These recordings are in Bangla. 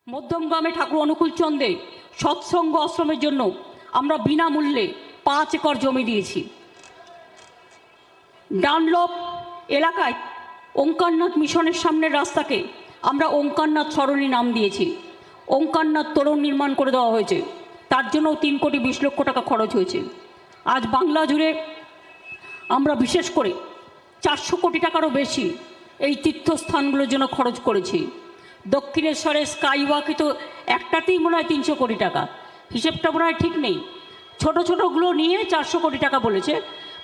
মধ্যমগ্রামে ঠাকুর অনুকূল চন্দ্রে সৎসঙ্গ আশ্রমের জন্য আমরা বিনামূল্যে 5 একর জমি দিয়েছি। ডানলপ এলাকায় ওঙ্কারনাথ মিশনের সামনের রাস্তাকে আমরা ওঙ্কারনাথ সরণি নাম দিয়েছি। ওঙ্কারনাথ তোরণ নির্মাণ করে দেওয়া হয়েছে, তার জন্য 3 কোটি 20 লক্ষ টাকা খরচ হয়েছে। আজ বাংলা জুড়ে আমরা বিশেষ করে 400 কোটি টাকারও বেশি এই তীর্থস্থানগুলোর জন্য খরচ করেছি। দক্ষিণেশ্বরের স্কাইওয়াকে তো একটাতেই মনে হয় 300 কোটি টাকা, হিসেবটা মনে হয় ঠিক নেই। ছোটো ছোটোগুলো নিয়ে 400 কোটি টাকা বলেছে,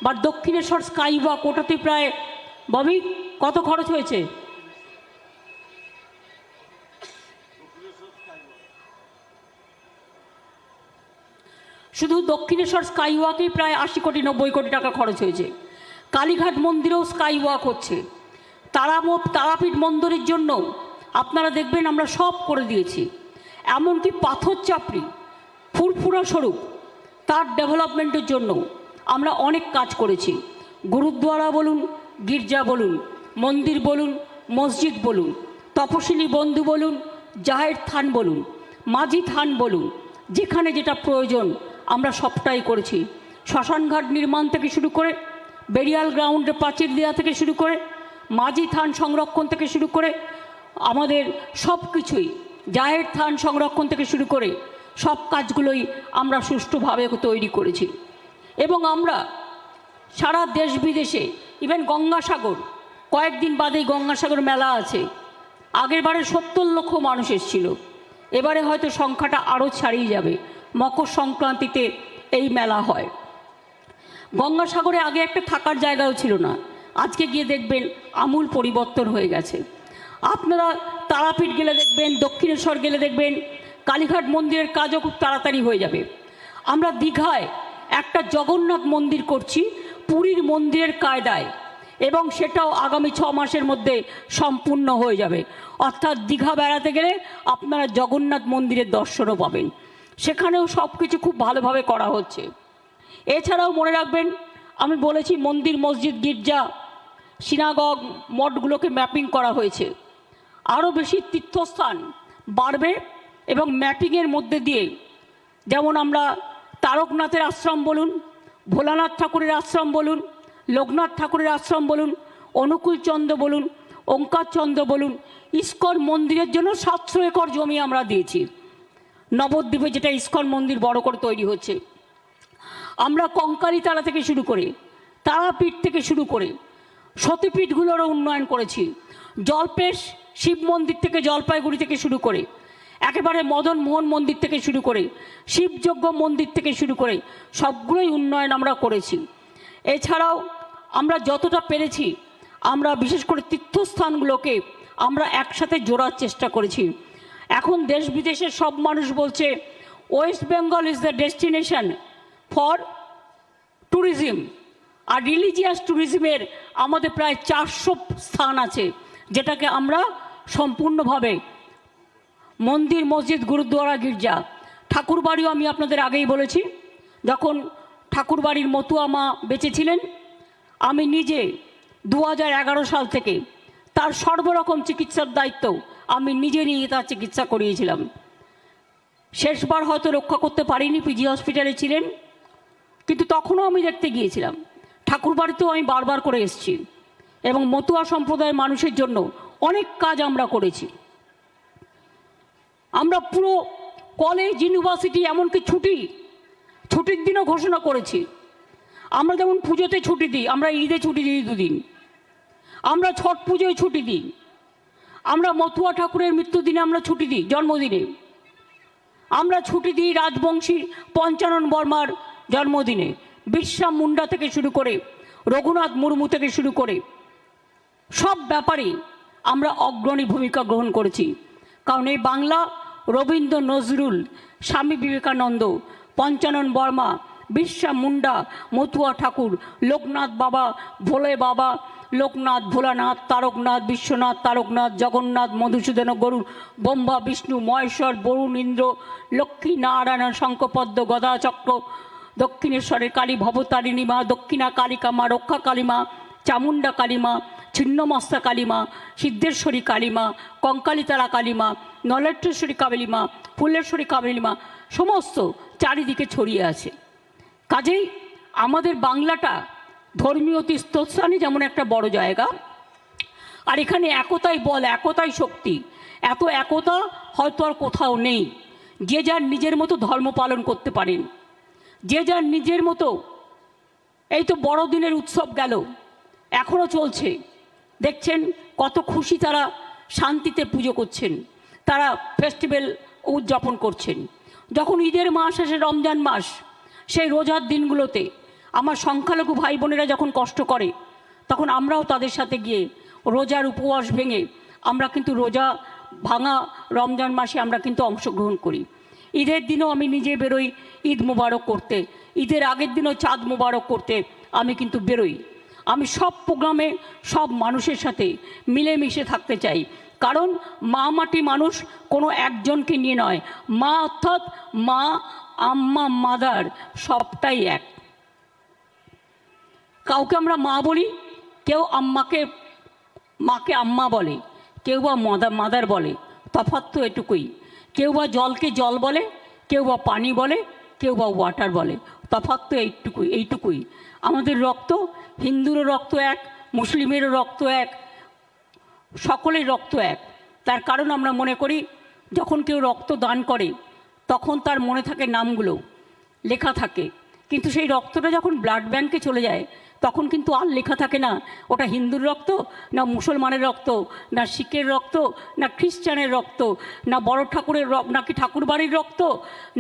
বা দক্ষিণেশ্বর স্কাইওয়াক ওটাতে প্রায় ববি কত খরচ হয়েছে? শুধু দক্ষিণেশ্বর স্কাইওয়াকেই প্রায় 80 কোটি 90 কোটি টাকা খরচ হয়েছে। কালীঘাট মন্দিরেও স্কাইওয়াক হচ্ছে। তারাপীঠ মন্দিরের জন্য আপনারা দেখবেন আমরা সব করে দিয়েছি। এমনকি পাথর চাপড়ি ফুরফুরা স্বরূপ তার ডেভেলপমেন্টের জন্য আমরা অনেক কাজ করেছি। গুরুদ্বারা বলুন, গির্জা বলুন, মন্দির বলুন, মসজিদ বলুন, তপশিলি বন্ধু বলুন, জাহের থান বলুন, মাঝি থান বলুন, যেখানে যেটা প্রয়োজন আমরা সবটাই করেছি। শ্মশানঘাট নির্মাণ থেকে শুরু করে, বেরিয়াল গ্রাউন্ডে প্রাচীর দেওয়া থেকে শুরু করে, মাঝি থান সংরক্ষণ থেকে শুরু করে, আমাদের সব কিছুই জাহের থান সংরক্ষণ থেকে শুরু করে সব কাজগুলোই আমরা সুষ্ঠুভাবে তৈরি করেছি। এবং আমরা সারা দেশ বিদেশে, ইভেন গঙ্গাসাগর, কয়েকদিন বাদেই গঙ্গাসাগর মেলা আছে। আগের বারে 70 লক্ষ মানুষ এসেছিল, এবারে হয়তো সংখ্যাটা আরও ছাড়িয়ে যাবে। মকর সংক্রান্তিতে এই মেলা হয়। গঙ্গাসাগরে আগে একটা থাকার জায়গাও ছিল না, আজকে গিয়ে দেখবেন আমূল পরিবর্তন হয়ে গেছে। আপনারা তারাপীঠ গেলে দেখবেন, দক্ষিণেশ্বর গেলে দেখবেন কালীঘাট মন্দিরের কাজও খুব তাড়াতাড়ি হয়ে যাবে। আমরা দীঘায় একটা জগন্নাথ মন্দির করছি পুরীর মন্দিরের কায়দায়, এবং সেটাও আগামী 6 মাসের মধ্যে সম্পূর্ণ হয়ে যাবে। অর্থাৎ দীঘা বেড়াতে গেলে আপনারা জগন্নাথ মন্দিরের দর্শনও পাবেন। সেখানেও সব কিছু খুব ভালোভাবে করা হচ্ছে। এছাড়াও মনে রাখবেন, আমি বলেছি মন্দির, মসজিদ, গির্জা, সিনাগগ, মঠগুলোকে ম্যাপিং করা হয়েছে। আরও বেশি তীর্থস্থান বাড়বে, এবং ম্যাপিংয়ের মধ্যে দিয়ে যেমন আমরা তারকনাথের আশ্রম বলুন, ভোলানাথ ঠাকুরের আশ্রম বলুন, লোকনাথ ঠাকুরের আশ্রম বলুন, অনুকূল চন্দ্র বলুন, ওঙ্কার চন্দ্র বলুন, ইস্কন মন্দিরের জন্য 700 একর জমি আমরা দিয়েছি। নবদ্বীপে যেটা ইস্কন মন্দির বড় করে তৈরি হচ্ছে, আমরা কঙ্কালীতলা থেকে শুরু করে, তারাপীঠ থেকে শুরু করে সতীপীঠগুলোরও উন্নয়ন করেছি। জলপেশ শিব মন্দির থেকে, জলপাইগুড়ি থেকে শুরু করে, একেবারে মদন মোহন মন্দির থেকে শুরু করে, শিবযজ্ঞ মন্দির থেকে শুরু করে সবগুলোই উন্নয়ন আমরা করেছি। এছাড়াও আমরা যতটা পেরেছি, আমরা বিশেষ করে তীর্থস্থানগুলোকে আমরা একসাথে জোড়ার চেষ্টা করেছি। এখন দেশ বিদেশের সব মানুষ বলছে West Bengal is the destination for tourism, আর রিলিজিয়াস ট্যুরিজমের আমাদের প্রায় 400 স্থান আছে, যেটাকে আমরা সম্পূর্ণভাবে মন্দির, মসজিদ, গুরুদ্বারা, গির্জা, ঠাকুরবাড়িও আমি আপনাদের আগেই বলেছি। যখন ঠাকুরবাড়ির মতুয়া মা বেঁচে ছিলেন, আমি নিজে 2011 সাল থেকে তার সর্বরকম চিকিৎসার দায়িত্ব আমি নিজে নিয়ে তার চিকিৎসা করিয়েছিলাম। শেষবার হয়তো রক্ষা করতে পারিনি, পিজি হসপিটালে ছিলেন, কিন্তু তখনও আমি দেখতে গিয়েছিলাম। ঠাকুরবাড়িতেও আমি বারবার করে এসেছি, এবং মতুয়া সম্প্রদায়ের মানুষের জন্য অনেক কাজ আমরা করেছি। আমরা পুরো কলেজ, ইউনিভার্সিটি, এমনকি ছুটির দিনও ঘোষণা করেছি। আমরা যেমন পুজোতে ছুটি দিই, আমরা ঈদে ছুটি দিই 2 দিন, আমরা ছট পুজোয় ছুটি দিই, আমরা মতুয়া ঠাকুরের মৃত্যুদিনে আমরা ছুটি দিই, জন্মদিনে আমরা ছুটি দিই, রাজবংশী পঞ্চানন বর্মার জন্মদিনে, বিরসা মুন্ডা থেকে শুরু করে, রঘুনাথ মুর্মু থেকে শুরু করে সব ব্যাপারে আমরা অগ্রণী ভূমিকা গ্রহণ করেছি। কারণ এই বাংলা রবীন্দ্র নজরুল, স্বামী বিবেকানন্দ, পঞ্চানন বর্মা, বিরসা মুন্ডা, মতুয়া ঠাকুর, লোকনাথ বাবা, ভোলে বাবা, লোকনাথ, ভোলানাথ, তারকনাথ, বিশ্বনাথ, তারকনাথ, জগন্নাথ, মধুসূদন, গরুড়, ব্রহ্মা, বিষ্ণু, মহেশ্বর, বরুণ, ইন্দ্র, লক্ষ্মী, নারায়ণ, শঙ্খপদ্ম, গদা, চক্র, দক্ষিণেশ্বরের কালী, ভবতারিণী মা, দক্ষিণা কালিকা মা, রক্ষা কালীমা, চামুণ্ডা কালীমা, ছিন্নমস্তা কালীমা, সিদ্ধেশ্বরী কালীমা, কঙ্কালীতলা কালীমা, নলেটেশ্বরী কাবেলিমা, ফুলেশ্বরী কাবেলিমা সমস্ত চারিদিকে ছড়িয়ে আছে। কাজেই আমাদের বাংলাটা ধর্মীয় তীর্থস্থানই যেমন একটা বড় জায়গা, আর এখানে একতাই বল, একতাই শক্তি। এত একতা হয়তো আর কোথাও নেই। যে যার নিজের মতো ধর্ম পালন করতে পারেন, যে যার নিজের মতো। এই তো বড়দিনের উৎসব গেল, এখনও চলছে, দেখছেন কত খুশি তারা, শান্তিতে পুজো করছেন, তারা ফেস্টিভ্যাল উদযাপন করছেন। যখন ঈদের মাস আসে, রমজান মাস, সেই রোজার দিনগুলোতে আমার সংখ্যালঘু ভাই বোনেরা যখন কষ্ট করে, তখন আমরাও তাদের সাথে গিয়ে রোজার উপবাস ভেঙে আমরা কিন্তু রোজা ভাঙা রমজান মাসে আমরা কিন্তু অংশগ্রহণ করি। ঈদের দিনও আমি নিজে বেরোই ঈদ মোবারক করতে, ঈদের আগের দিনও চাঁদ মোবারক করতে আমি কিন্তু বেরোই। আমি সব প্রোগ্রামে সব মানুষের সাথে মিলেমিশে থাকতে চাই, কারণ মা মাটি মানুষ কোনো একজনকে নিয়ে নয়। মা অর্থাৎ মা, আম্মা, মাদার সবটাই এক। কাউকে আমরা মা বলি, কেউ মাকে আম্মা বলে, কেউ বা মাদার বলে, তফাৎ তো এটুকুই। কেউ বা জলকে জল বলে, কেউ বা পানি বলে, কেউ বা ওয়াটার বলে, তফাৎ তো এইটুকুই। আমাদের রক্ত, হিন্দুরও রক্ত এক, মুসলিমেরও রক্ত এক, সকলের রক্ত এক। তার কারণ আমরা মনে করি যখন কেউ রক্ত দান করে তখন তার মনে থাকে নামগুলো লেখা থাকে, কিন্তু সেই রক্তটা যখন ব্লাড ব্যাংকে চলে যায় তখন কিন্তু আর লেখা থাকে না ওটা হিন্দুর রক্ত, না মুসলমানের রক্ত, না শিখের রক্ত, না খ্রিস্টানের রক্ত, না বড় ঠাকুরের নাকি ঠাকুরবাড়ির রক্ত,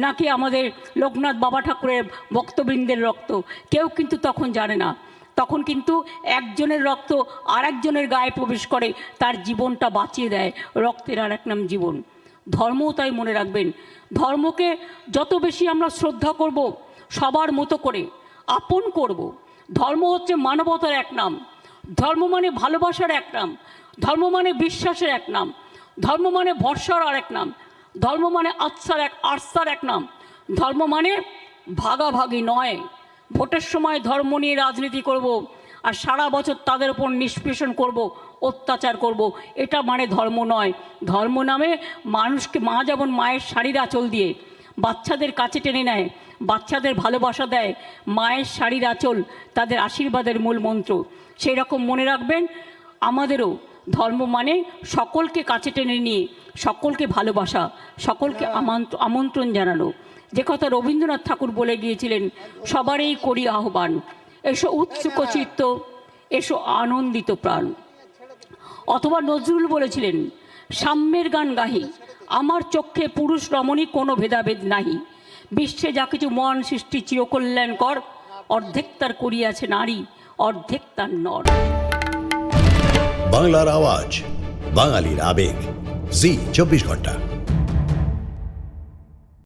নাকি আমাদের লোকনাথ বাবা ঠাকুরের ভক্তবৃন্দের রক্ত। কেউ কিন্তু তখন জানে না। তখন কিন্তু একজনের রক্ত আর একজনের গায়ে প্রবেশ করে, তার জীবনটা বাঁচিয়ে দেয়। রক্তের আর এক নাম জীবন। ধর্মও তাই মনে রাখবেন, ধর্মকে যত বেশি আমরা শ্রদ্ধা করব, সবার মতো করে আপন করব। ধর্ম হচ্ছে মানবতার এক নাম, ধর্ম মানে ভালোবাসার এক নাম, ধর্ম মানে বিশ্বাসের এক নাম, ধর্ম মানে ভরসার আর এক নাম, ধর্ম মানে আস্থার এক নাম, ধর্ম মানে ভাগাভাগি নয়। ভোটের সময় ধর্ম নিয়ে রাজনীতি করব আর সারা বছর তাদের উপর নিষ্পেষণ করব, অত্যাচার করব, এটা মানে ধর্ম নয়। ধর্ম নামে মানুষকে, মা যেমন মায়ের শাড়ির আঁচল দিয়ে বাচ্চাদের কাছে টেনে নেয়, বাচ্চাদের ভালোবাসা দেয়, মায়ের শাড়ির আঁচল তাদের আশীর্বাদের মূল মন্ত্র। সেই রকম মনে রাখবেন আমাদেরও ধর্ম মানে সকলকে কাছে টেনে নিয়ে সকলকে ভালোবাসা, সকলকে আমন্ত্রণ জানানো। যে কথা রবীন্দ্রনাথ ঠাকুর বলে গিয়েছিলেন, সবারই করি আহ্বান, এসো উৎসুক চিত্ত, এসো আনন্দিত প্রাণ। অথবা নজরুল বলেছিলেন, সাম্যের গান গাহি, আমার চক্ষে পুরুষ রমণী কোনো ভেদাভেদ নাহি, বিশ্বে যা কিছু মহান সৃষ্টি চিরকল্যাণকর, অর্ধেক তার করিয়াছে নারী, অর্ধেক তার নর। বাংলার আওয়াজ, বাঙালির আবেগ, জি 24 ঘন্টা।